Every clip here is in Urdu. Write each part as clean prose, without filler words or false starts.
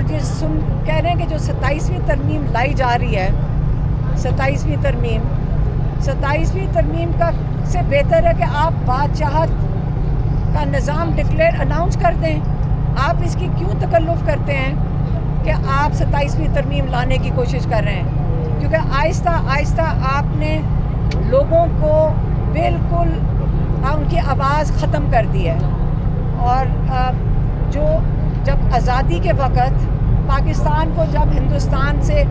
اور یہ کہہ رہے ہیں کہ جو 27ویں ترمیم لائی جا رہی ہے، 27ویں ترمیم کا سے بہتر ہے کہ آپ بادشاہت کا نظام اناؤنس کر دیں. آپ اس کی کیوں تکلف کرتے ہیں کہ آپ 27ویں ترمیم لانے کی کوشش کر رہے ہیں؟ کیونکہ آہستہ آہستہ آپ نے لوگوں کو بالکل ان کی آواز ختم کر دی ہے. اور جو جب آزادی کے وقت پاکستان کو جب ہندوستان سے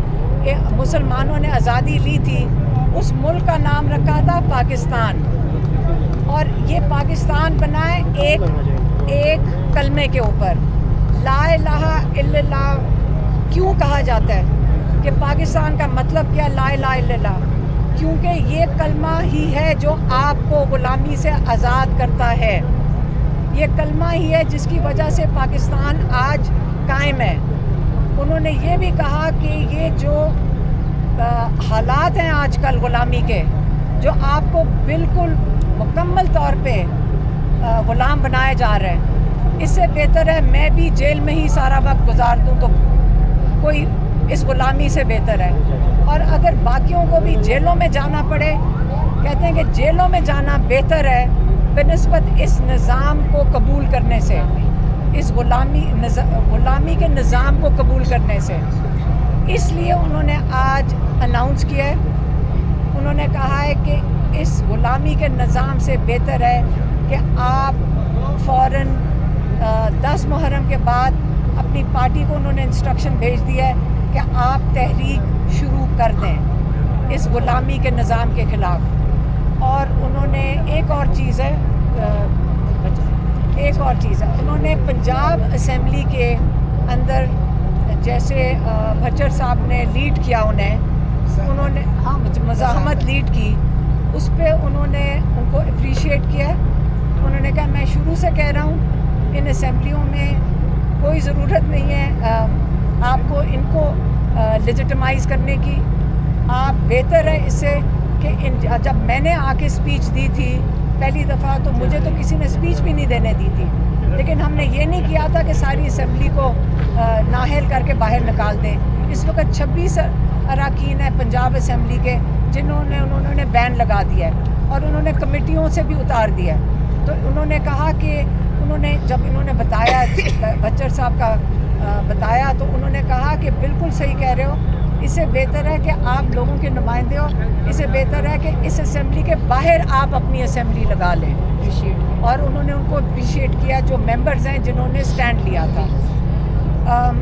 مسلمانوں نے آزادی لی تھی، اس ملک کا نام رکھا تھا پاکستان، اور یہ پاکستان بنا ہے ایک کلمے کے اوپر. لا الہ الا اللہ کیوں کہا جاتا ہے کہ پاکستان کا مطلب کیا لا الہ الا اللہ؟ کیونکہ یہ کلمہ ہی ہے جو آپ کو غلامی سے آزاد کرتا ہے. یہ کلمہ ہی ہے جس کی وجہ سے پاکستان آج قائم ہے. انہوں نے یہ بھی کہا کہ یہ جو حالات ہیں آج کل غلامی کے، جو آپ کو بالکل مکمل طور پہ غلام بنایا جا رہا ہے، اس سے بہتر ہے میں بھی جیل میں ہی سارا وقت گزار دوں تو کوئی اس غلامی سے بہتر ہے. اور اگر باقیوں کو بھی جیلوں میں جانا پڑے، کہتے ہیں کہ جیلوں میں جانا بہتر ہے بنسبت اس نظام کو قبول کرنے سے، اس غلامی کے نظام کو قبول کرنے سے. اس لیے انہوں نے آج اناؤنس کیا ہے، انہوں نے کہا ہے کہ اس غلامی کے نظام سے بہتر ہے کہ آپ فوراً 10 محرم کے بعد اپنی پارٹی کو انہوں نے انسٹرکشن بھیج دیا ہے کہ آپ تحریک شروع کر دیں اس غلامی کے نظام کے خلاف. اور انہوں نے ایک اور چیز ہے انہوں نے پنجاب اسمبلی کے اندر جیسے بھچر صاحب نے لیڈ کیا، انہوں نے مزاحمت لیڈ کی، اس پہ انہوں نے ان کو اپریشیٹ کیا. انہوں نے کہا میں شروع سے کہہ رہا ہوں ان اسمبلیوں میں کوئی ضرورت نہیں ہے آپ کو ان کو لیجیٹمائز کرنے کی. آپ بہتر ہے اس سے کہ جب میں نے آ کے اسپیچ دی تھی پہلی دفعہ تو مجھے تو کسی نے اسپیچ بھی نہیں دینے دی تھی، لیکن ہم نے یہ نہیں کیا تھا کہ ساری اسمبلی کو نااہل کر کے باہر نکال دیں. اس وقت 26 اراکین ہیں پنجاب اسمبلی کے انہوں نے بین لگا دیا ہے اور انہوں نے کمیٹیوں سے بھی اتار دیا. تو انہوں نے کہا کہ جب انہوں نے بتایا بچر صاحب کا بتایا تو انہوں نے کہا کہ بالکل صحیح کہہ رہے ہو، اس سے بہتر ہے کہ آپ لوگوں کے نمائندے ہو، اس سے بہتر ہے کہ اس اسمبلی کے باہر آپ اپنی اسمبلی لگا لیں. اور انہوں نے ان کو اپریشیٹ کیا جو ممبرز ہیں جنہوں نے سٹینڈ لیا تھا.